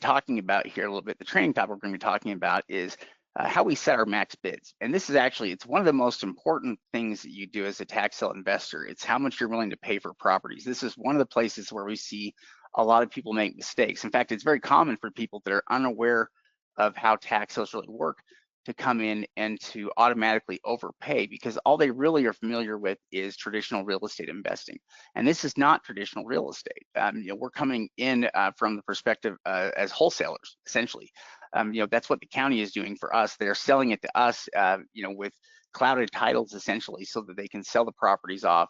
talking about here a little bit, the training topic we're going to be talking about is how we set our max bids. And this is actually, it's one of the most important things that you do as a tax sale investor. It's how much you're willing to pay for properties. This is one of the places where we see a lot of people make mistakes. In fact, it's very common for people that are unaware of how tax sales really work to come in and to automatically overpay, because all they really are familiar with is traditional real estate investing. And this is not traditional real estate. We're coming in from the perspective as wholesalers, essentially. That's what the county is doing for us. They're selling it to us, with clouded titles, essentially, so that they can sell the properties off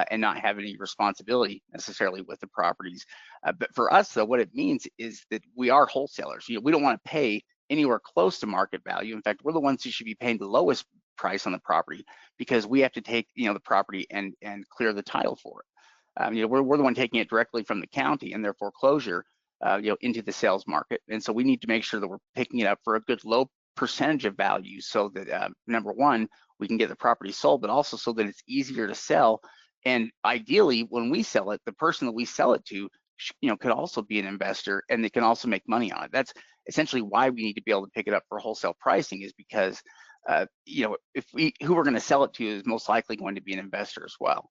and not have any responsibility necessarily with the properties. But for us, though, what it means is that we are wholesalers. We don't want to pay anywhere close to market value. In fact, we're the ones who should be paying the lowest price on the property, because we have to take the property and clear the title for it. We're the one taking it directly from the county and their foreclosure into the sales market. And so we need to make sure that we're picking it up for a good low percentage of value, so that number one, we can get the property sold, but also so that it's easier to sell. And ideally, when we sell it, the person that we sell it to could also be an investor, and they can also make money on it. That's essentially why we need to be able to pick it up for wholesale pricing, is because who we're going to sell it to is most likely going to be an investor as well.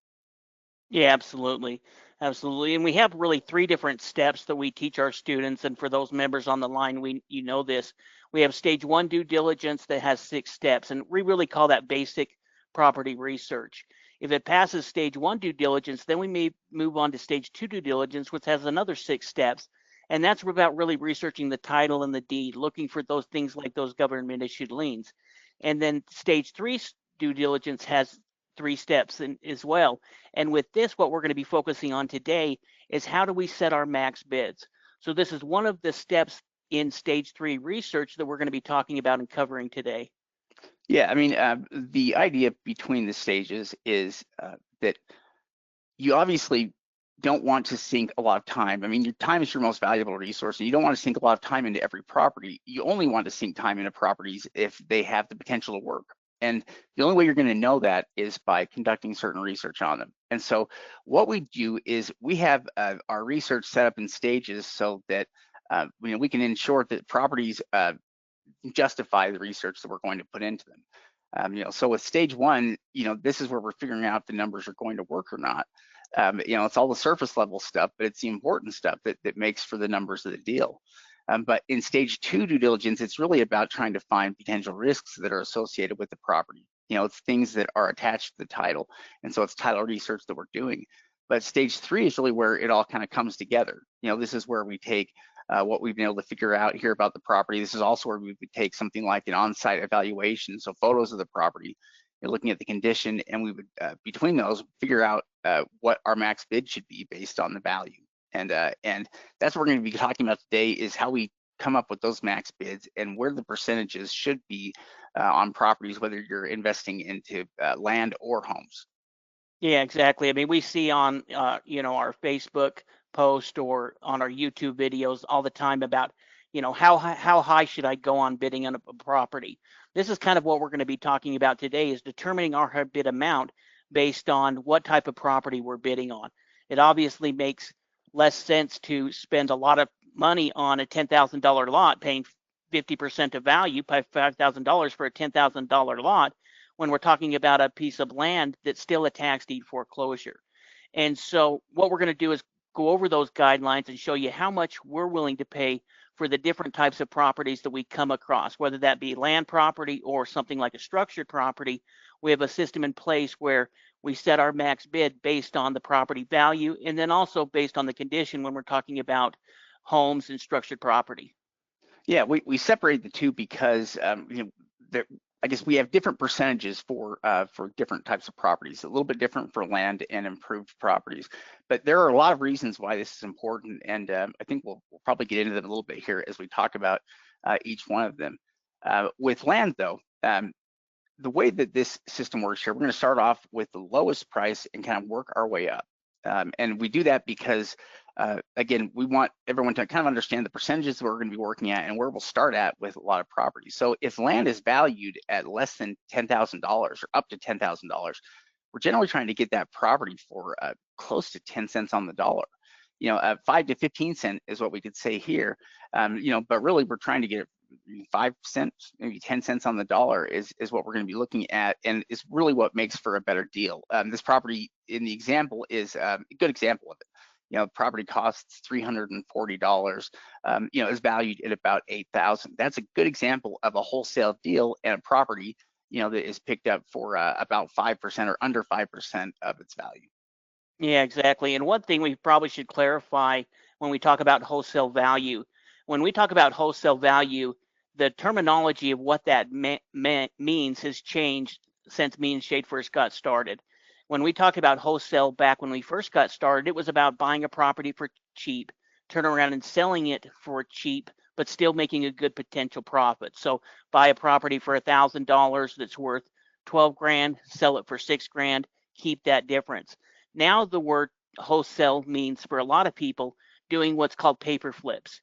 Yeah, absolutely. Absolutely. And we have really 3 different steps that we teach our students. And for those members on the line, you know this. We have stage 1 due diligence that has 6 steps, and we really call that basic property research. If it passes stage 1 due diligence, then we may move on to stage 2 due diligence, which has another 6 steps. And that's about really researching the title and the deed, looking for those things like those government issued liens. And then stage 3 due diligence has 3 steps as well. And with this, what we're going to be focusing on today is how do we set our max bids. So this is one of the steps in stage 3 research that we're going to be talking about and covering today. Yeah, I mean, the idea between the stages is that you obviously don't want to sink a lot of time. I mean, your time is your most valuable resource, and you don't want to sink a lot of time into every property. You only want to sink time into properties if they have the potential to work. And the only way you're going to know that is by conducting certain research on them. And so what we do is we have our research set up in stages so that we can ensure that properties justify the research that we're going to put into them. So with stage 1, this is where we're figuring out if the numbers are going to work or not. It's all the surface level stuff, but it's the important stuff that makes for the numbers of the deal. But in stage 2 due diligence, it's really about trying to find potential risks that are associated with the property. It's things that are attached to the title. And so it's title research that we're doing. But stage 3 is really where it all kind of comes together. This is where we take what we've been able to figure out here about the property. This is also where we would take something like an on-site evaluation, so photos of the property, looking at the condition, and we would, between those, figure out what our max bid should be based on the value. And that's what we're going to be talking about today, is how we come up with those max bids and where the percentages should be on properties, whether you're investing into land or homes. Yeah, exactly. I mean, we see on our Facebook post or on our YouTube videos all the time about how high should I go on bidding on a property. This is kind of what we're going to be talking about today, is determining our bid amount based on what type of property we're bidding on. It obviously makes less sense to spend a lot of money on a $10,000 lot, paying 50% of value, pay $5,000 for a $10,000 lot, when we're talking about a piece of land that's still a tax deed foreclosure. And so what we're going to do is go over those guidelines and show you how much we're willing to pay for the different types of properties that we come across, whether that be land property or something like a structured property. We have a system in place where we set our max bid based on the property value, and then also based on the condition when we're talking about homes and structured property. Yeah, we separate the two because I guess we have different percentages for different types of properties, a little bit different for land and improved properties. But there are a lot of reasons why this is important, and I think we'll probably get into them a little bit here as we talk about each one of them. With land, though, the way that this system works here, we're going to start off with the lowest price and kind of work our way up. And we do that because, again, we want everyone to kind of understand the percentages that we're going to be working at and where we'll start at with a lot of properties. So if land is valued at less than $10,000 or up to $10,000, we're generally trying to get that property for close to 10 cents on the dollar. 5 to 15 cent is what we could say here. But really we're trying to get 5 cents, maybe 10 cents on the dollar is what we're going to be looking at, and is really what makes for a better deal. This property in the example is a good example of it. Property costs $340, is valued at about 8,000. That's a good example of a wholesale deal and a property, that is picked up for about 5% or under 5% of its value. Yeah, exactly. And one thing we probably should clarify when we talk about wholesale value, when we talk about wholesale value, the terminology of what that means has changed since me and Shade first got started. When we talked about wholesale back when we first got started, it was about buying a property for cheap, turning around and selling it for cheap, but still making a good potential profit. So buy a property for $1,000 that's worth 12 grand, sell it for 6 grand, keep that difference. Now the word wholesale means for a lot of people doing what's called paper flips,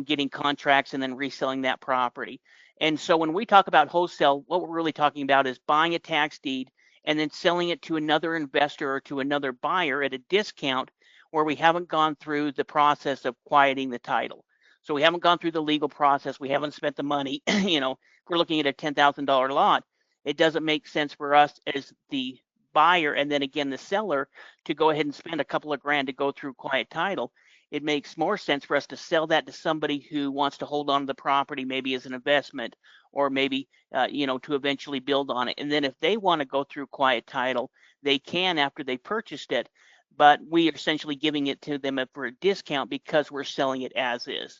getting contracts and then reselling that property. And so when we talk about wholesale, what we're really talking about is buying a tax deed and then selling it to another investor or to another buyer at a discount where we haven't gone through the process of quieting the title. So we haven't gone through the legal process. We haven't spent the money. If we're looking at a $10,000 lot, it doesn't make sense for us as the buyer and then again the seller to go ahead and spend a couple of grand to go through quiet title. It makes more sense for us to sell that to somebody who wants to hold on to the property, maybe as an investment, or maybe to eventually build on it. And then if they want to go through quiet title, they can after they purchased it, but we are essentially giving it to them for a discount because we're selling it as is.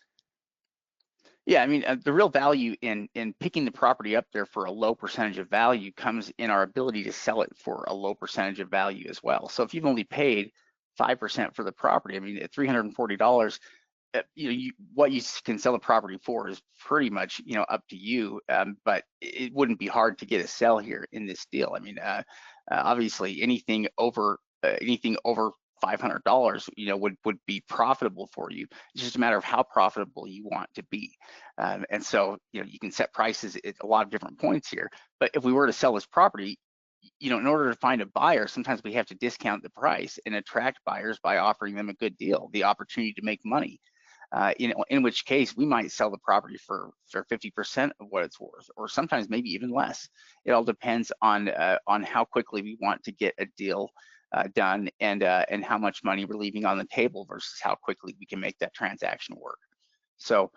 Yeah, I mean, the real value in picking the property up there for a low percentage of value comes in our ability to sell it for a low percentage of value as well. So if you've only paid 5% for the property, I mean, at $340, what you can sell the property for is pretty much, up to you. But it wouldn't be hard to get a sell here in this deal. I mean, obviously anything over $500, would be profitable for you. It's just a matter of how profitable you want to be. And so, you can set prices at a lot of different points here. But if we were to sell this property, in order to find a buyer, sometimes we have to discount the price and attract buyers by offering them a good deal, the opportunity to make money. In which case we might sell the property for 50% of what it's worth, or sometimes maybe even less. It all depends on how quickly we want to get a deal done, and how much money we're leaving on the table versus how quickly we can make that transaction work. So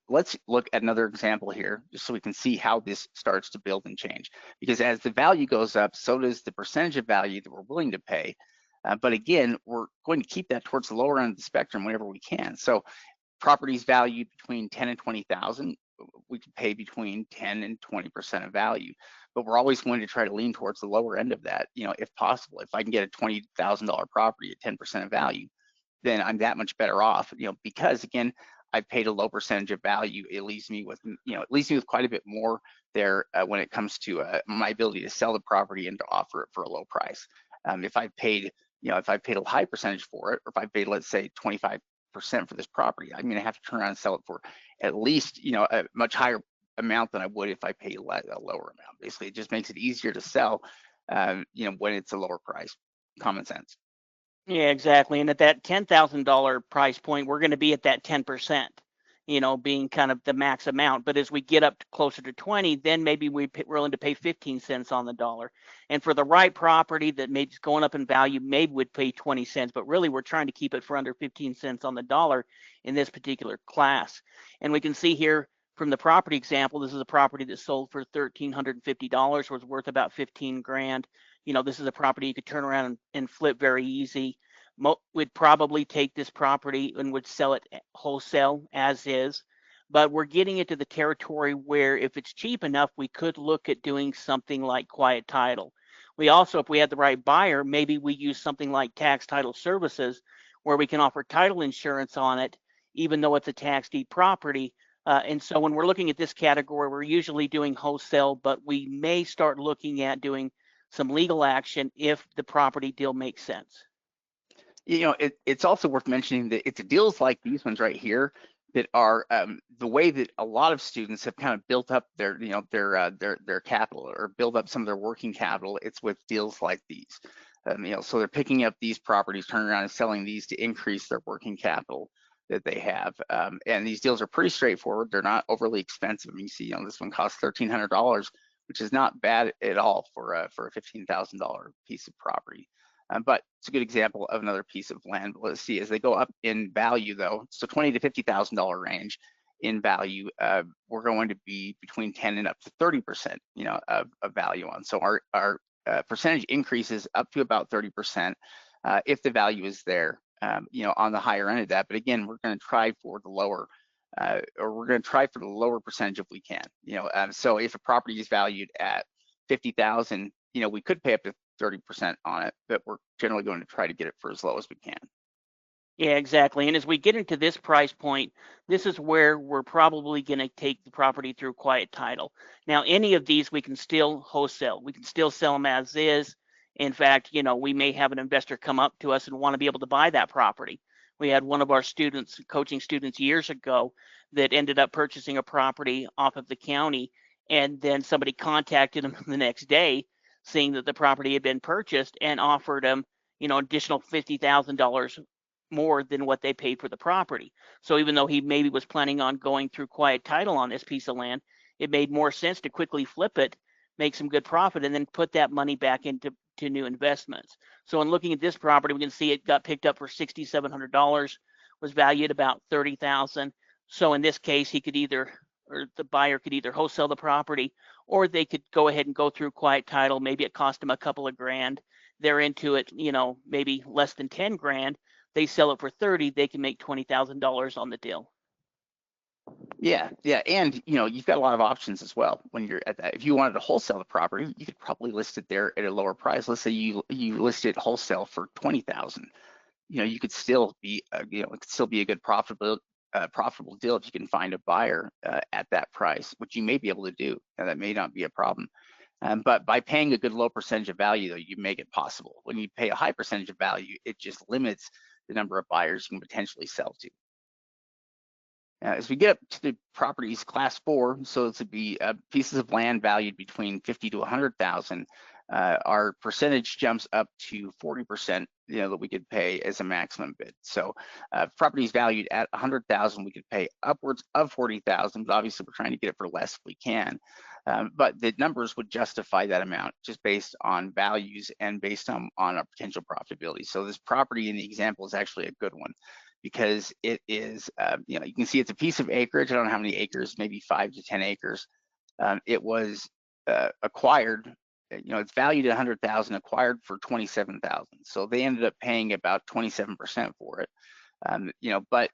let's look at another example here, just so we can see how this starts to build and change. Because as the value goes up, so does the percentage of value that we're willing to pay. But again, we're going to keep that towards the lower end of the spectrum whenever we can. So properties valued between 10 and 20,000, we could pay between 10 and 20% of value. But we're always going to try to lean towards the lower end of that, if possible. If I can get a $20,000 property at 10% of value, then I'm that much better off, because again, I paid a low percentage of value. It leaves me with, quite a bit more there when it comes to my ability to sell the property and to offer it for a low price. If I paid a high percentage for it, or if I paid, let's say, 25% for this property, I'm going to have to turn around and sell it for at least, a much higher amount than I would if I paid a lower amount. Basically, it just makes it easier to sell, when it's a lower price. Common sense. Yeah, exactly. And at that $10,000 price point, we're going to be at that 10%, being kind of the max amount. But as we get up to closer to 20, then maybe we're willing to pay 15 cents on the dollar. And for the right property that maybe is going up in value, maybe would pay 20 cents. But really, we're trying to keep it for under 15 cents on the dollar in this particular class. And we can see here from the property example, this is a property that sold for $1,350, was worth about 15 grand. This is a property you could turn around and flip very easy. Would probably take this property and would sell it wholesale as is, but we're getting into the territory where if it's cheap enough, we could look at doing something like quiet title. We also, if we had the right buyer, maybe we use something like tax title services where we can offer title insurance on it, even though it's a tax deed property. And so when we're looking at this category, we're usually doing wholesale, but we may start looking at doing some legal action if the property deal makes sense. It's also worth mentioning that it's deals like these ones right here that are the way that a lot of students have kind of built up their capital, or build up some of their working capital. It's with deals like these. So they're picking up these properties, turning around and selling these to increase their working capital that they have. And these deals are pretty straightforward. They're not overly expensive. You see, this one costs $1,300, which is not bad at all for a $15,000 piece of property. But it's a good example of another piece of land. But let's see, as they go up in value though, so $20,000 to $50,000 range in value, we're going to be between 10 and up to 30%, of value on. So our percentage increases up to about 30% if the value is there, on the higher end of that. But again, we're going to try for the lower, or we're going to try for the lower percentage if we can. So if a property is valued at 50,000, we could pay up to 30% on it, but we're generally going to try to get it for as low as we can. Yeah, exactly. And as we get into this price point, this is where we're probably going to take the property through quiet title. Now, any of these we can still wholesale. We can still sell them as is. In fact, we may have an investor come up to us and want to be able to buy that property. We had one of our students, coaching students years ago, that ended up purchasing a property off of the county, and then somebody contacted him the next day seeing that the property had been purchased and offered him, additional $50,000 more than what they paid for the property. So even though he maybe was planning on going through quiet title on this piece of land, it made more sense to quickly flip it, make some good profit, and then put that money back into new investments. So in looking at this property, we can see it got picked up for $6,700, was valued about $30,000. So in this case, the buyer could either wholesale the property, or they could go ahead and go through quiet title. Maybe it cost them a couple of grand. They're into it, maybe less than 10 grand. They sell it for 30, they can make $20,000 on the deal. Yeah, and you've got a lot of options as well when you're at that. If you wanted to wholesale the property, you could probably list it there at a lower price. Let's say you list it wholesale for 20,000. You could still be, it could still be a good profitable deal if you can find a buyer at that price, which you may be able to do. And that may not be a problem. But by paying a good low percentage of value, though, you make it possible. When you pay a high percentage of value, it just limits the number of buyers you can potentially sell to. As we get up to the properties class 4, so this would be pieces of land valued between 50 to 100,000, our percentage jumps up to 40%, that we could pay as a maximum bid. So properties valued at 100,000, we could pay upwards of 40,000, but obviously we're trying to get it for less if we can. But the numbers would justify that amount just based on values and based on our potential profitability. So this property in the example is actually a good one, because it is, you can see it's a piece of acreage. I don't know how many acres, maybe 5 to 10 acres. It was acquired, it's valued at 100,000, acquired for 27,000. So they ended up paying about 27% for it. But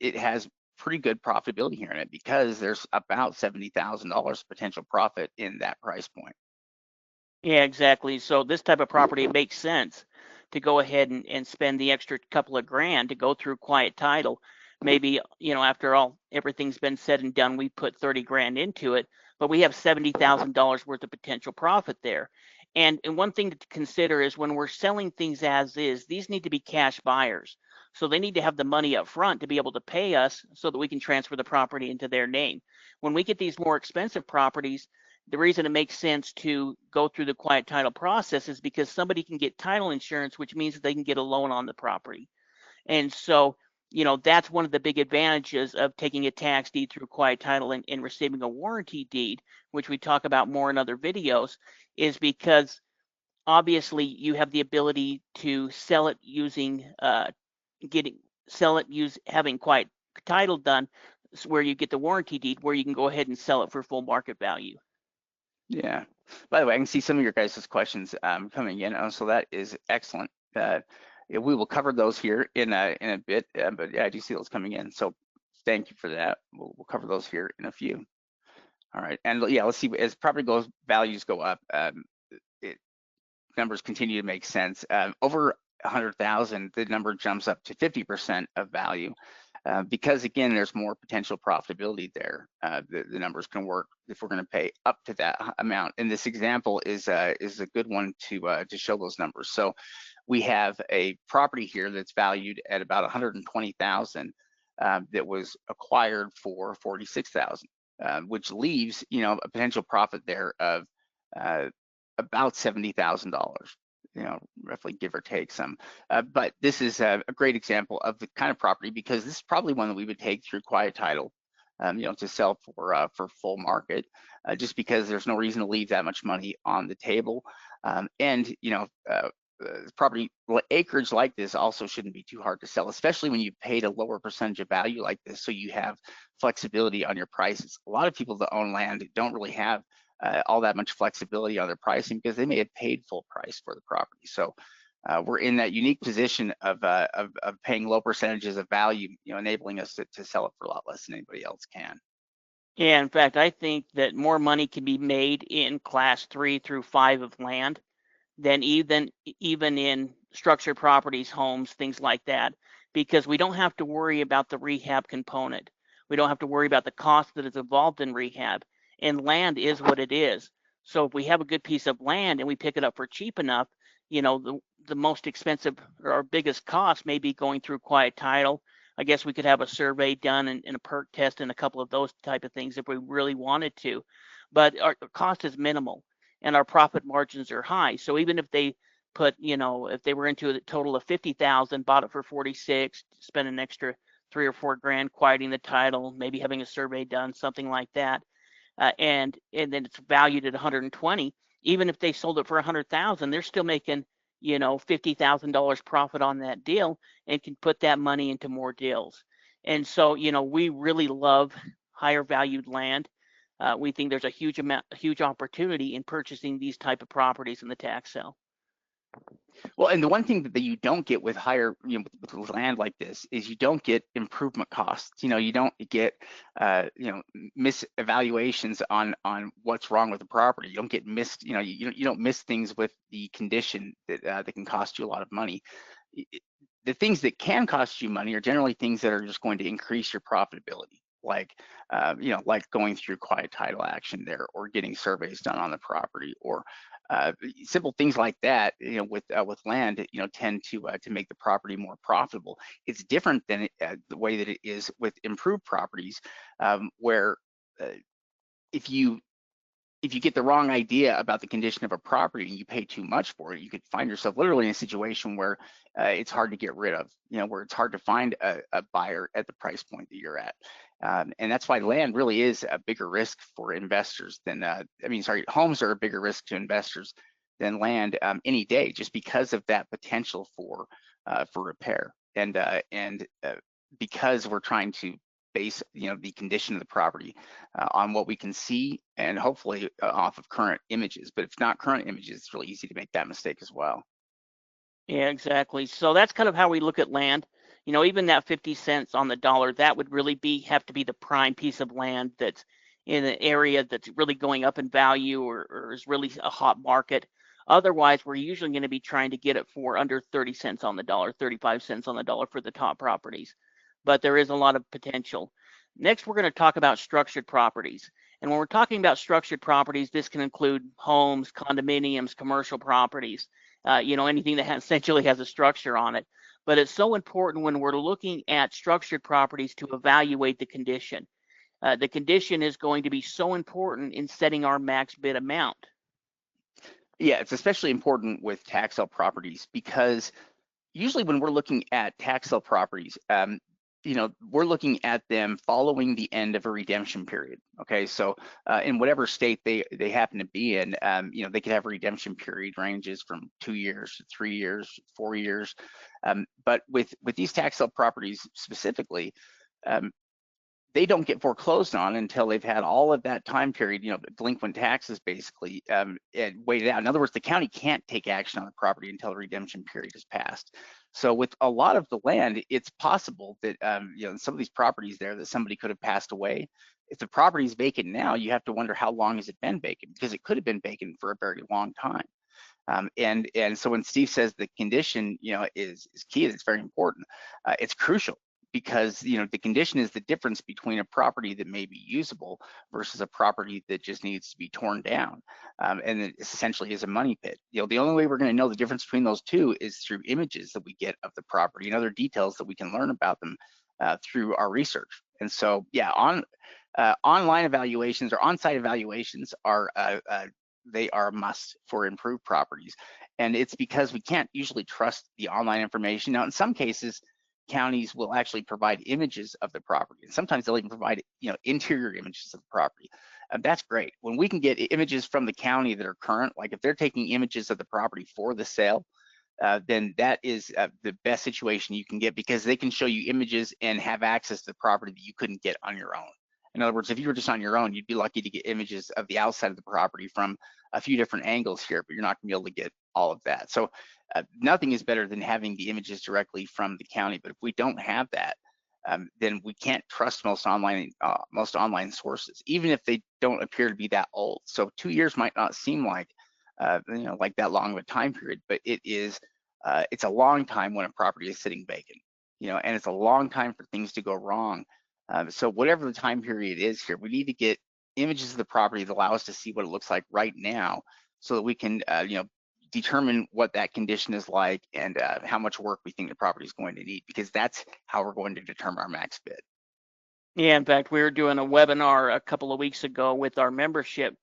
it has pretty good profitability here in it, because there's about $70,000 potential profit in that price point. Yeah, exactly. So this type of property, it makes sense to go ahead and spend the extra couple of grand to go through quiet title. Maybe, after all, everything's been said and done, we put 30 grand into it, but we have $70,000 worth of potential profit there. And one thing to consider is when we're selling things as is, these need to be cash buyers. So they need to have the money up front to be able to pay us so that we can transfer the property into their name. When we get these more expensive properties, the reason it makes sense to go through the quiet title process is because somebody can get title insurance, which means that they can get a loan on the property. And so, that's one of the big advantages of taking a tax deed through quiet title and receiving a warranty deed, which we talk about more in other videos, is because obviously you have the ability to sell it using having quiet title done, where you get the warranty deed, where you can go ahead and sell it for full market value. Yeah. By the way, I can see some of your guys' questions coming in, so that is excellent. We will cover those here in a bit, but yeah, I do see those coming in. So thank you for that. We'll cover those here in a few. All right, and yeah, let's see, as property values go up, numbers continue to make sense. Over 100,000, the number jumps up to 50% of value. Because again, there's more potential profitability there. The numbers can work if we're going to pay up to that amount. And this example is a good one to show those numbers. So we have a property here that's valued at about 120,000 that was acquired for 46,000, which leaves a potential profit there of about $70,000. roughly give or take some. But this is a great example of the kind of property, because this is probably one that we would take through quiet title, to sell for full market, just because there's no reason to leave that much money on the table. And property acreage like this also shouldn't be too hard to sell, especially when you've paid a lower percentage of value like this, so you have flexibility on your prices. A lot of people that own land don't really have all that much flexibility on their pricing, because they may have paid full price for the property. So we're in that unique position of paying low percentages of value, enabling us to sell it for a lot less than anybody else can. Yeah, in fact, I think that more money can be made in class 3 through 5 of land than even in structured properties, homes, things like that, because we don't have to worry about the rehab component. We don't have to worry about the cost that is involved in rehab, and land is what it is. So if we have a good piece of land and we pick it up for cheap enough, the most expensive or our biggest cost may be going through quiet title. I guess we could have a survey done and a perk test and a couple of those type of things if we really wanted to, but our cost is minimal and our profit margins are high. So even if they put, if they were into a total of 50,000, bought it for 46, spend an extra 3 or 4 grand quieting the title, maybe having a survey done, something like that, and then it's valued at 120. Even if they sold it for 100,000, they're still making, $50,000 profit on that deal, and can put that money into more deals. And so, we really love higher valued land. We think there's a huge opportunity in purchasing these type of properties in the tax sale. Well, and the one thing that you don't get with higher, with land like this, is you don't get improvement costs. You don't get, misevaluations on what's wrong with the property. You don't get missed, you don't miss things with the condition that can cost you a lot of money. The things that can cost you money are generally things that are just going to increase your profitability, like like going through quiet title action there, or getting surveys done on the property, or simple things like that. With land, tend to make the property more profitable. It's different than the way that it is with improved properties, where if you get the wrong idea about the condition of a property and you pay too much for it, you could find yourself literally in a situation where it's hard to get rid of, where it's hard to find a buyer at the price point that you're at. And that's why land really is a bigger risk for investors than, homes are a bigger risk to investors than land any day, just because of that potential for repair. And because we're trying to base the condition of the property on what we can see, and hopefully off of current images. But if not current images, it's really easy to make that mistake as well. Yeah, exactly. So that's kind of how we look at land. Even that 50 cents on the dollar, that would really have to be the prime piece of land that's in an area that's really going up in value, or is really a hot market. Otherwise, we're usually going to be trying to get it for under 30 cents on the dollar, 35 cents on the dollar for the top properties. But there is a lot of potential. Next, we're going to talk about structured properties. And when we're talking about structured properties, this can include homes, condominiums, commercial properties, anything that essentially has a structure on it. But it's so important when we're looking at structured properties to evaluate the condition. The condition is going to be so important in setting our max bid amount. Yeah, it's especially important with tax sale properties, because usually when we're looking at tax sale properties, we're looking at them following the end of a redemption period. Okay, so in whatever state they happen to be in, they could have a redemption period ranges from 2 years, 3 years, 4 years. But with these tax sale properties specifically, they don't get foreclosed on until they've had all of that time period, delinquent taxes basically, and waited out. In other words, the county can't take action on the property until the redemption period is passed. So with a lot of the land, it's possible that, some of these properties there, that somebody could have passed away. If the property is vacant now, you have to wonder how long has it been vacant, because it could have been vacant for a very long time. And so when Steve says the condition, is key, it's very important. It's crucial, because the condition is the difference between a property that may be usable versus a property that just needs to be torn down, and it essentially is a money pit. The only way we're going to know the difference between those two is through images that we get of the property and other details that we can learn about them through our research. And so, yeah, online evaluations or on-site evaluations are they are a must for improved properties. And it's because we can't usually trust the online information. Now, in some cases, counties will actually provide images of the property. And sometimes they'll even provide, interior images of the property. That's great. When we can get images from the county that are current, like if they're taking images of the property for the sale, then that is the best situation you can get, because they can show you images and have access to the property that you couldn't get on your own. In other words, if you were just on your own, you'd be lucky to get images of the outside of the property from a few different angles here, but you're not gonna be able to get all of that. So nothing is better than having the images directly from the county. But if we don't have that, then we can't trust most online sources, even if they don't appear to be that old. So 2 years might not seem like like that long of a time period, but it is. It's a long time when a property is sitting vacant, and it's a long time for things to go wrong. So whatever the time period is here, we need to get images of the property that allow us to see what it looks like right now, so that we can, determine what that condition is like and how much work we think the property is going to need, because that's how we're going to determine our max bid. Yeah, in fact, we were doing a webinar a couple of weeks ago with our membership,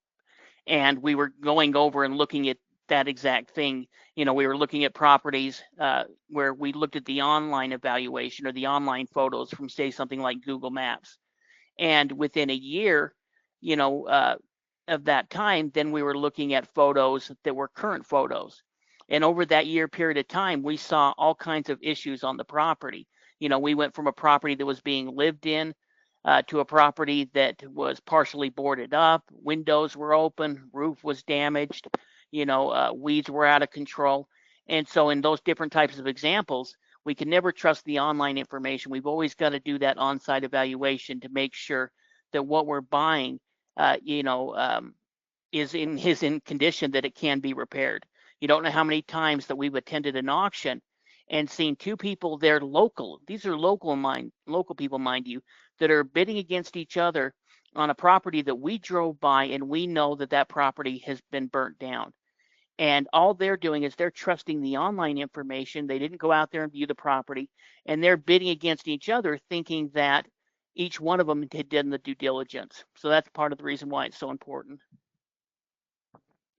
and we were going over and looking at that exact thing. We were looking at properties where we looked at the online evaluation or the online photos from, say, something like Google Maps. And within a year, of that time, then we were looking at photos that were current photos. And over that year period of time, we saw all kinds of issues on the property. We went from a property that was being lived in to a property that was partially boarded up, windows were open, roof was damaged, weeds were out of control. And so in those different types of examples, we can never trust the online information. We've always got to do that on-site evaluation to make sure that what we're buying, is in condition that it can be repaired. You don't know how many times that we've attended an auction and seen two people there local. These are local people, mind you, that are bidding against each other on a property that we drove by, and we know that that property has been burnt down. And all they're doing is they're trusting the online information. They didn't go out there and view the property, and they're bidding against each other, thinking that each one of them had done the due diligence. So that's part of the reason why it's so important.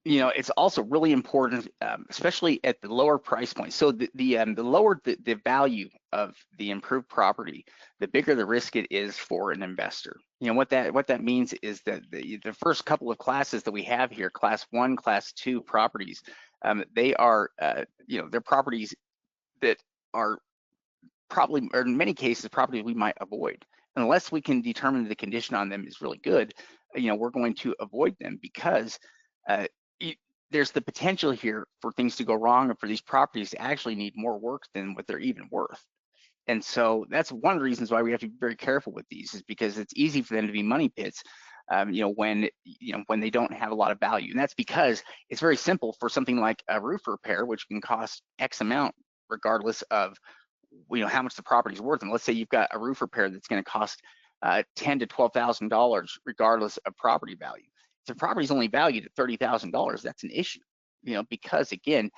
It's also really important, especially at the lower price point. So the lower the value of the improved property, the bigger the risk it is for an investor. What that means is that the first couple of classes that we have here, class 1, class 2 properties, they are they're properties that are probably, or in many cases, properties we might avoid. Unless we can determine the condition on them is really good, we're going to avoid them, because there's the potential here for things to go wrong, and for these properties to actually need more work than what they're even worth. And so that's one of the reasons why we have to be very careful with these, is because it's easy for them to be money pits, when they don't have a lot of value. And that's because it's very simple for something like a roof repair, which can cost X amount regardless of how much the property's worth. And let's say you've got a roof repair that's going to cost $10,000 to $12,000 regardless of property value. If the property's only valued at $30,000, that's an issue, because again,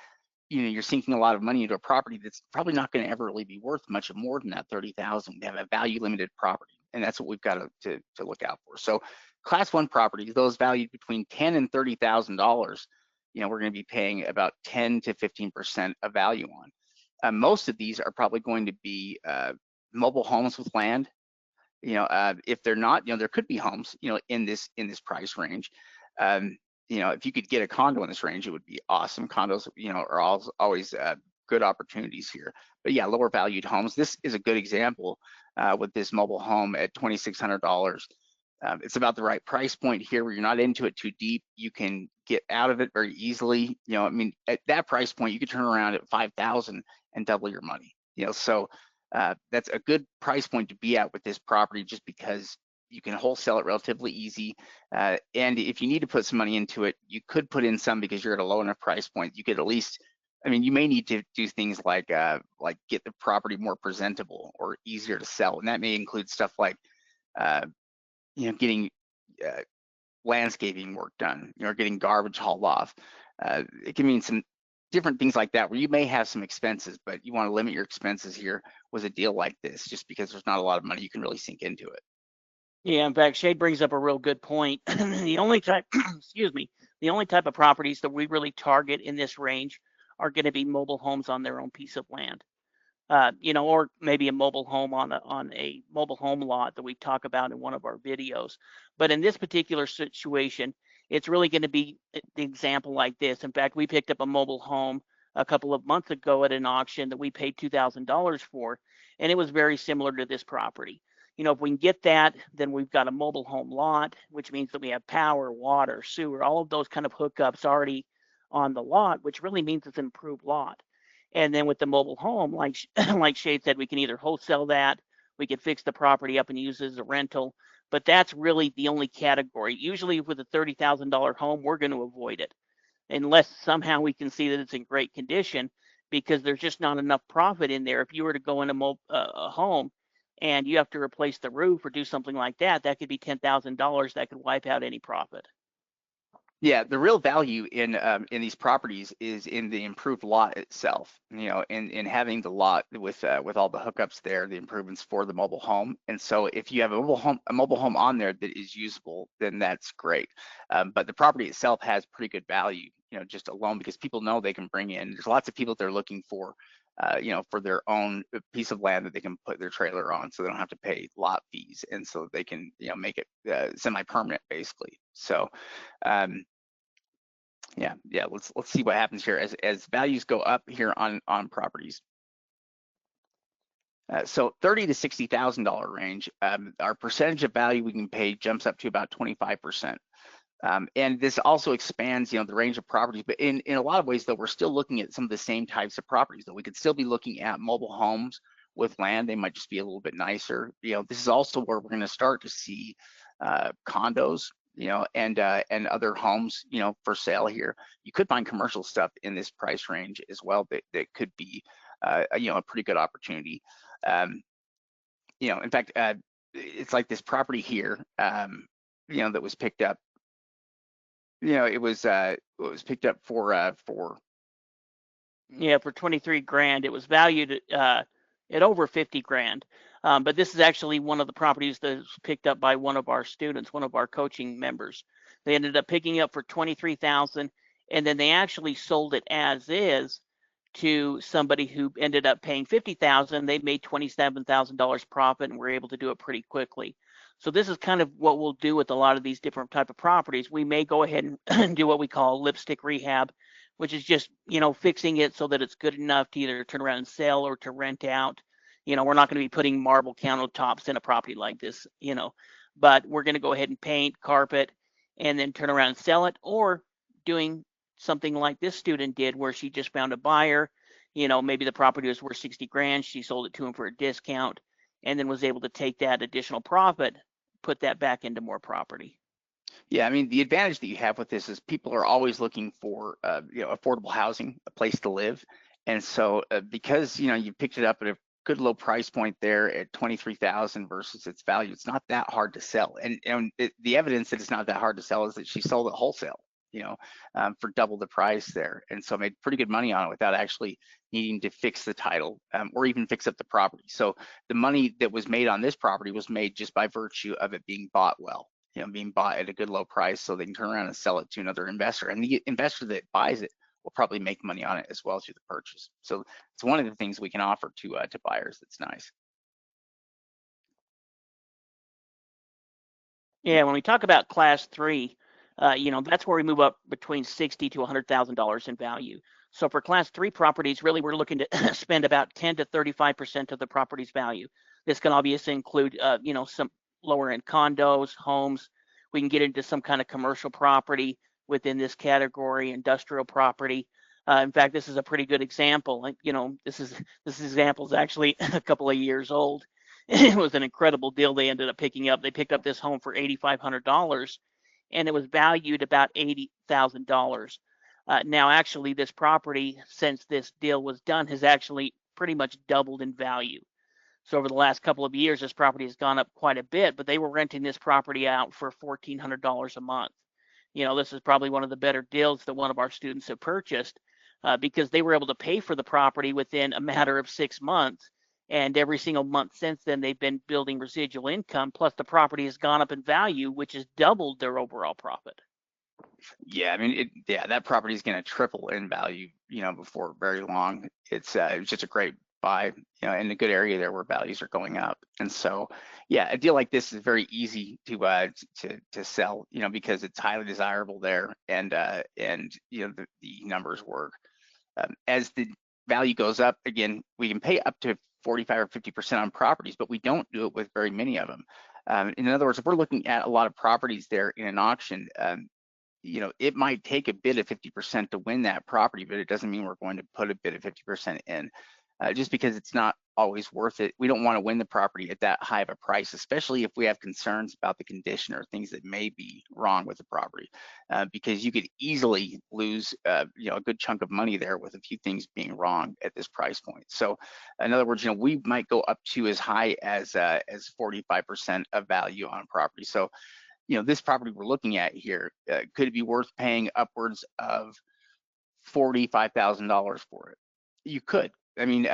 you're sinking a lot of money into a property that's probably not going to ever really be worth much more than that 30,000. We have a value limited property, and that's what we've got to look out for. So class 1 properties, those valued between $10,000 and $30,000, we're going to be paying about 10 to 15% of value on. Most of these are probably going to be mobile homes with land. If they're not, there could be homes, in this price range. If you could get a condo in this range, it would be awesome. Condos, are always good opportunities here. But yeah, lower valued homes. This is a good example with this mobile home at $2,600. It's about the right price point here, where you're not into it too deep. You can get out of it very easily. At that price point, you could turn around at $5,000 and double your money. So that's a good price point to be at with this property, just because you can wholesale it relatively easy. And if you need to put some money into it, you could put in some, because you're at a low enough price point. You could at least, you may need to do things like get the property more presentable or easier to sell. And that may include stuff like, getting landscaping work done, getting garbage hauled off. It can mean some different things like that, where you may have some expenses, but you want to limit your expenses here with a deal like this, just because there's not a lot of money you can really sink into it. Yeah, in fact, Shade brings up a real good point. The only type, excuse me, the only type of properties that we really target in this range are going to be mobile homes on their own piece of land. Or maybe a mobile home on a mobile home lot that we talk about in one of our videos. But in this particular situation, it's really going to be the example like this. In fact, we picked up a mobile home a couple of months ago at an auction that we paid $2,000 for, and it was very similar to this property. If we can get that, then we've got a mobile home lot, which means that we have power, water, sewer, all of those kind of hookups already on the lot, which really means it's an improved lot. And then with the mobile home, like like Shade said, we can either wholesale that, we can fix the property up and use it as a rental, but that's really the only category. Usually with a $30,000 home, we're going to avoid it unless somehow we can see that it's in great condition, because there's just not enough profit in there. If you were to go in a home and you have to replace the roof or do something like that, that could be $10,000 that could wipe out any profit. Yeah, the real value in these properties is in the improved lot itself. In having the lot with all the hookups there, the improvements for the mobile home. And so if you have a mobile home on there that is usable, then that's great. But the property itself has pretty good value, just alone, because people know they can bring in. There's lots of people that are looking for for their own piece of land that they can put their trailer on, so they don't have to pay lot fees, and so they can make it semi-permanent basically. So yeah, let's see what happens here as values go up here on properties. So $30,000 to $60,000 range, our percentage of value we can pay jumps up to about 25%. And this also expands, the range of properties, but in a lot of ways, though, we're still looking at some of the same types of properties. Though we could still be looking at mobile homes with land. They might just be a little bit nicer. This is also where we're going to start to see condos, and other homes, for sale here. You could find commercial stuff in this price range as well that could be, a pretty good opportunity. In fact, it's like this property here, that was picked up. It was picked up for Yeah, for 23 grand. It was valued at over 50 grand. But this is actually one of the properties that was picked up by one of our students, one of our coaching members. They ended up picking up for 23,000, and then they actually sold it as is to somebody who ended up paying 50,000. They made $27,000 profit and were able to do it pretty quickly. So this is kind of what we'll do with a lot of these different type of properties. We may go ahead and do what we call lipstick rehab, which is just, fixing it so that it's good enough to either turn around and sell or to rent out. We're not going to be putting marble countertops in a property like this, but we're going to go ahead and paint, carpet, and then turn around and sell it, or doing something like this student did where she just found a buyer. Maybe the property was worth 60 grand. She sold it to him for a discount and then was able to take that additional profit, put that back into more property. Yeah, I mean, the advantage that you have with this is people are always looking for, affordable housing, a place to live. And so because, you picked it up at a good low price point there at 23,000 versus its value, it's not that hard to sell. And the evidence that it's not that hard to sell is that she sold it wholesale, for double the price there. And so made pretty good money on it without actually needing to fix the title, or even fix up the property. So the money that was made on this property was made just by virtue of it being bought well. Being bought at a good low price, so they can turn around and sell it to another investor. And the investor that buys it will probably make money on it as well through the purchase. So it's one of the things we can offer to buyers that's nice. Yeah, when we talk about class 3, that's where we move up between $60,000 to $100,000 in value. So for class 3 properties, really we're looking to spend about 10 to 35% of the property's value. This can obviously include, some lower end condos, homes. We can get into some kind of commercial property within this category, industrial property. In fact, this is a pretty good example. This example is actually a couple of years old. It was an incredible deal they ended up picking up. They picked up this home for $8,500, and it was valued about $80,000. Now, actually, this property, since this deal was done, has actually pretty much doubled in value. So over the last couple of years, this property has gone up quite a bit, but they were renting this property out for $1,400 a month. This is probably one of the better deals that one of our students have purchased, because they were able to pay for the property within a matter of 6 months. And every single month since then, they've been building residual income. Plus, the property has gone up in value, which has doubled their overall profit. Yeah, I mean, yeah, that property is going to triple in value, before very long. It's just a great buy, in a good area there where values are going up. And so, yeah, a deal like this is very easy to sell, because it's highly desirable there, and the numbers work. As the value goes up, again, we can pay up to 45 or 50% on properties, but we don't do it with very many of them. In other words, if we're looking at a lot of properties there in an auction, it might take a bid of 50% to win that property, but it doesn't mean we're going to put a bid of 50% in, just because it's not always worth it. We don't want to win the property at that high of a price, especially if we have concerns about the condition or things that may be wrong with the property, because you could easily lose, a good chunk of money there with a few things being wrong at this price point. So, in other words, we might go up to as high as 45% of value on property. So, this property we're looking at here, could it be worth paying upwards of $45,000 for it? You could. I mean,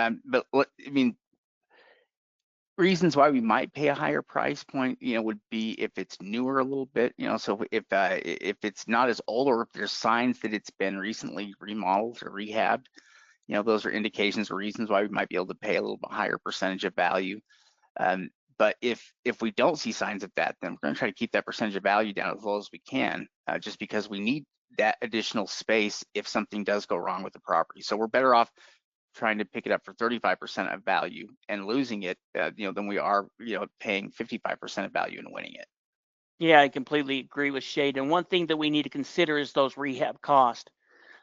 reasons why we might pay a higher price point, would be if it's newer a little bit, so if it's not as old, or if there's signs that it's been recently remodeled or rehabbed, those are indications or reasons why we might be able to pay a little bit higher percentage of value. But if we don't see signs of that, then we're going to try to keep that percentage of value down as low as we can, just because we need that additional space if something does go wrong with the property. So we're better off trying to pick it up for 35% of value and losing it, than we are, paying 55% of value and winning it. Yeah, I completely agree with Shade. And one thing that we need to consider is those rehab costs.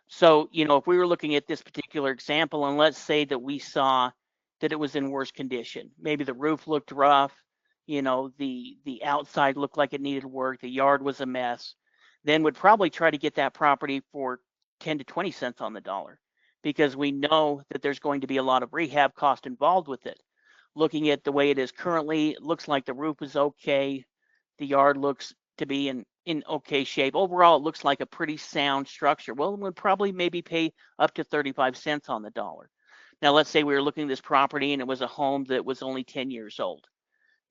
So, if we were looking at this particular example, and let's say that we saw that it was in worse condition, maybe the roof looked rough, the outside looked like it needed work, the yard was a mess, then would probably try to get that property for 10 to 20 cents on the dollar, because we know that there's going to be a lot of rehab cost involved with it. Looking at the way it is currently, it looks like the roof is okay. The yard looks to be in okay shape. Overall, it looks like a pretty sound structure. Well, it would probably maybe pay up to 35 cents on the dollar. Now, let's say we were looking at this property and it was a home that was only 10 years old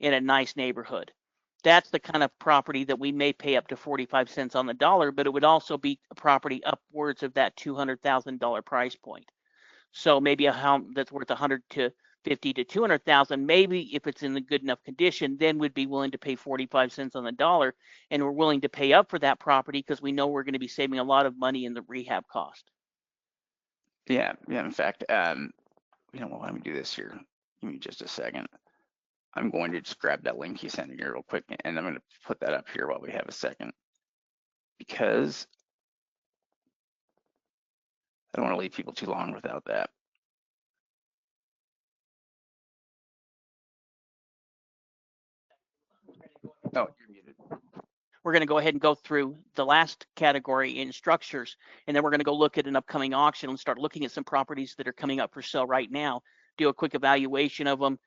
in a nice neighborhood. That's the kind of property that we may pay up to 45 cents on the dollar, but it would also be a property upwards of that $200,000 price point. So maybe a home that's worth 100 to 50 to 200,000, maybe if it's in a good enough condition, then we'd be willing to pay 45 cents on the dollar, and we're willing to pay up for that property because we know we're going to be saving a lot of money in the rehab cost. Yeah. In fact, well, let me do this here. Give me just a second. I'm going to just grab that link you sent me here real quick, and I'm going to put that up here while we have a second, because I don't want to leave people too long without that. Oh, you're muted. We're going to go ahead and go through the last category in structures, and then we're going to go look at an upcoming auction and start looking at some properties that are coming up for sale right now, do a quick evaluation of them,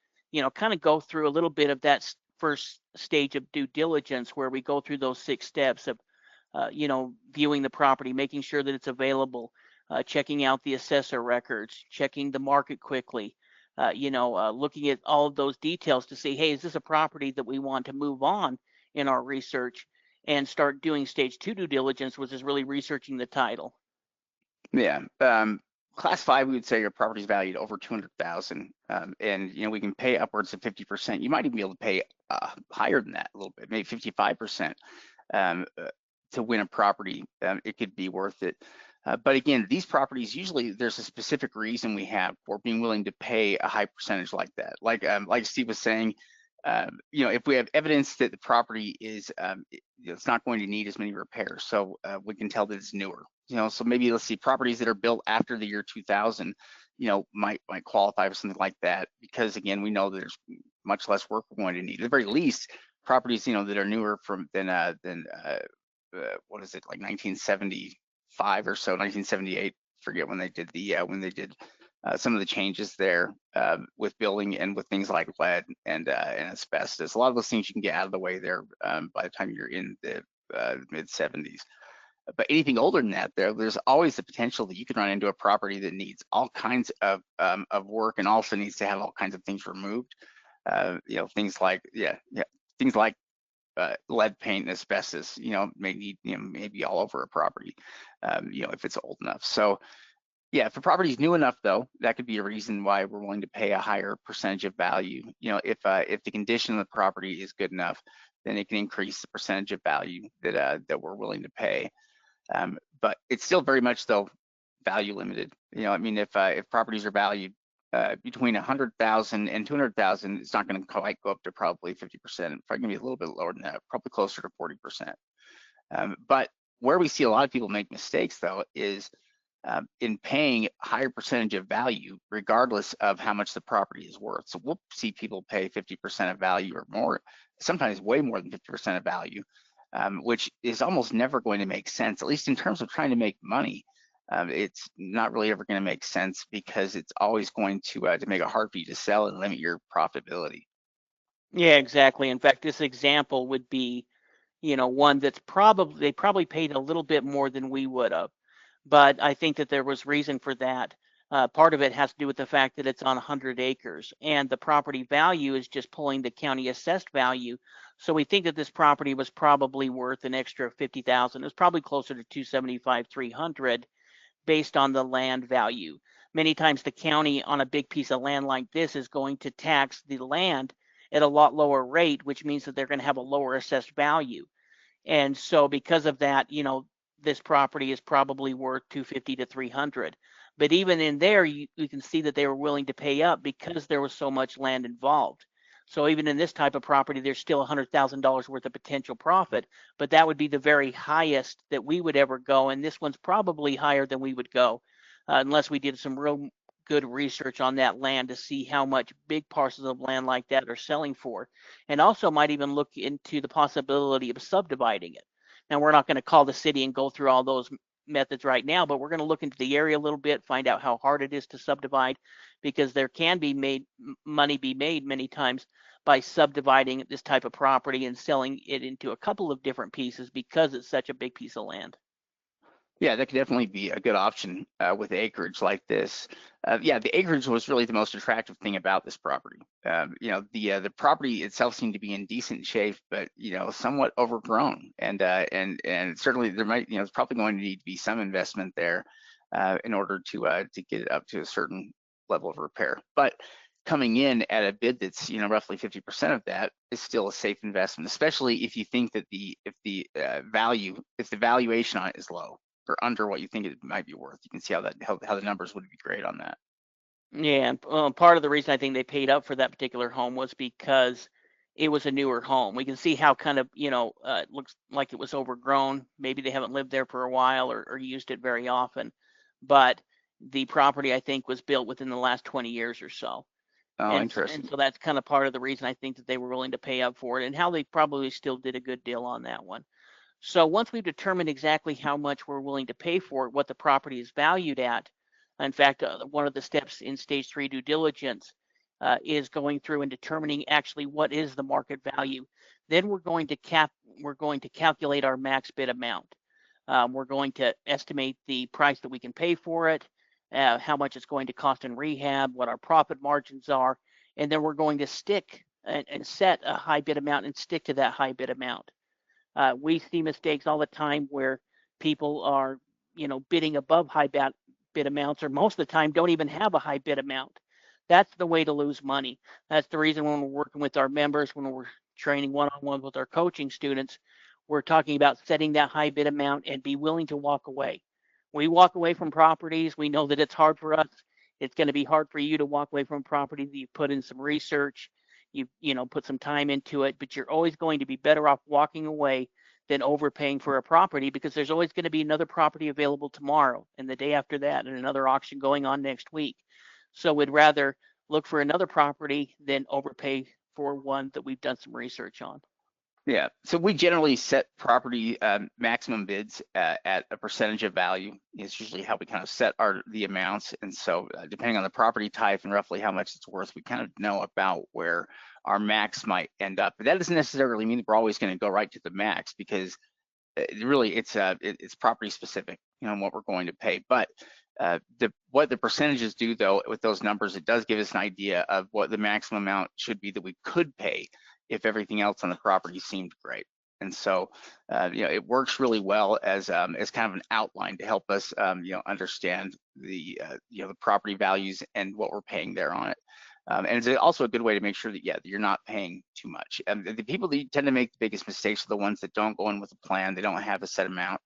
kind of go through a little bit of that first stage of due diligence where we go through those 6 steps of, viewing the property, making sure that it's available, checking out the assessor records, checking the market quickly, looking at all of those details to see, hey, is this a property that we want to move on in our research, and start doing stage 2 due diligence, which is really researching the title. Yeah. Class 5, we would say your property is valued over 200,000, and we can pay upwards of 50%. You might even be able to pay higher than that a little bit, maybe 55%, to win a property. It could be worth it. But again, these properties, usually there's a specific reason we have for being willing to pay a high percentage like that. Like Steve was saying, if we have evidence that the property is, it's not going to need as many repairs, so we can tell that it's newer. So maybe let's see, properties that are built after the year 2000, might qualify for something like that, because again, we know that there's much less work we're going to need. At the very least, properties that are newer than what is it, like 1975 or so, 1978. Forget when they did some of the changes there, with building and with things like lead and asbestos. A lot of those things you can get out of the way there by the time you're in the mid 70s. But anything older than that, there's always the potential that you can run into a property that needs all kinds of work, and also needs to have all kinds of things removed. Things like things like lead paint and asbestos, maybe all over a property, if it's old enough. So yeah, if the property is new enough, though, that could be a reason why we're willing to pay a higher percentage of value. If the condition of the property is good enough, then it can increase the percentage of value that we're willing to pay. But it's still very much, though, value limited. If properties are valued between 100,000 and 200,000, it's not going to quite go up to probably 50%. It's probably going to be a little bit lower than that, probably closer to 40%. But where we see a lot of people make mistakes, though, is in paying a higher percentage of value, regardless of how much the property is worth. So we'll see people pay 50% of value or more, sometimes way more than 50% of value, which is almost never going to make sense, at least in terms of trying to make money. It's not really ever going to make sense because it's always going to make it hard for you to sell and limit your profitability. Yeah, exactly. In fact, this example would be, one that's they probably paid a little bit more than we would have. But I think that there was reason for that. Part of it has to do with the fact that it's on 100 acres and the property value is just pulling the county assessed value. So we think that this property was probably worth an extra 50,000. It was probably closer to 275, 300 based on the land value. Many times the county on a big piece of land like this is going to tax the land at a lot lower rate, which means that they're going to have a lower assessed value. And so because of that, this property is probably worth 250 to 300. But even in there, you can see that they were willing to pay up because there was so much land involved. So even in this type of property, there's still $100,000 worth of potential profit, but that would be the very highest that we would ever go. And this one's probably higher than we would go, unless we did some real good research on that land to see how much big parcels of land like that are selling for. And also might even look into the possibility of subdividing it. Now, we're not going to call the city and go through all those methods right now, but we're going to look into the area a little bit, find out how hard it is to subdivide, because there can be money be made many times by subdividing this type of property and selling it into a couple of different pieces because it's such a big piece of land. Yeah, that could definitely be a good option with acreage like this. Yeah, the acreage was really the most attractive thing about this property. The property itself seemed to be in decent shape, but somewhat overgrown, and certainly there might, it's probably going to need to be some investment there in order to get it up to a certain level of repair. But coming in at a bid that's roughly 50% of that is still a safe investment, especially if you think that if the valuation on it is low or under what you think it might be worth. You can see how the numbers would be great on that. Yeah, and part of the reason I think they paid up for that particular home was because it was a newer home. We can see how kind of, it looks like it was overgrown. Maybe they haven't lived there for a while or used it very often. But the property, I think, was built within the last 20 years or so. Oh, And interesting. so that's kind of part of the reason I think that they were willing to pay up for it and how they probably still did a good deal on that one. So once we've determined exactly how much we're willing to pay for it, what the property is valued at, in fact, one of the steps in stage 3 due diligence is going through and determining actually what is the market value. Then we're going to calculate our max bid amount. We're going to estimate the price that we can pay for it, how much it's going to cost in rehab, what our profit margins are, and then we're going to stick and set a high bid amount and stick to that high bid amount. We see mistakes all the time where people are, bidding above high bid amounts, or most of the time don't even have a high bid amount. That's the way to lose money. That's the reason when we're working with our members, when we're training one-on-one with our coaching students, we're talking about setting that high bid amount and be willing to walk away. We walk away from properties. We know that it's hard for us. It's going to be hard for you to walk away from property that you put in some research, you put some time into it, but you're always going to be better off walking away than overpaying for a property, because there's always going to be another property available tomorrow and the day after that and another auction going on next week. So we'd rather look for another property than overpay for one that we've done some research on. Yeah, so we generally set property maximum bids at a percentage of value. Is usually how we kind of set the amounts, and so depending on the property type and roughly how much it's worth, we kind of know about where our max might end up. But that doesn't necessarily mean that we're always going to go right to the max, because really it's property specific, what we're going to pay. But what the percentages do, though, with those numbers, it does give us an idea of what the maximum amount should be that we could pay if everything else on the property seemed great. And so, it works really well as kind of an outline to help us, understand the, the property values and what we're paying there on it. And it's also a good way to make sure that, that you're not paying too much. The people that tend to make the biggest mistakes are the ones that don't go in with a plan. They don't have a set amount.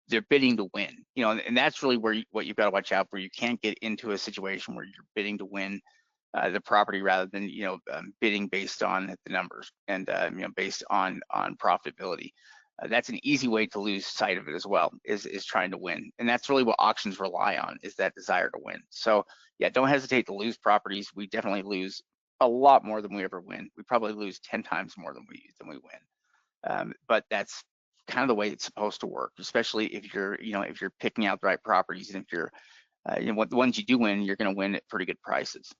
They're bidding to win, and that's really what you've got to watch out for. You can't get into a situation where you're bidding to win the property rather than bidding based on the numbers and based on profitability. That's an easy way to lose sight of it as well, is trying to win. And that's really what auctions rely on, is that desire to win. So yeah, don't hesitate to lose properties. We definitely lose a lot more than we ever win. We probably lose 10 times more than we win. But that's kind of the way it's supposed to work, especially if you're picking out the right properties, and if you're the ones you do win, you're going to win at pretty good prices.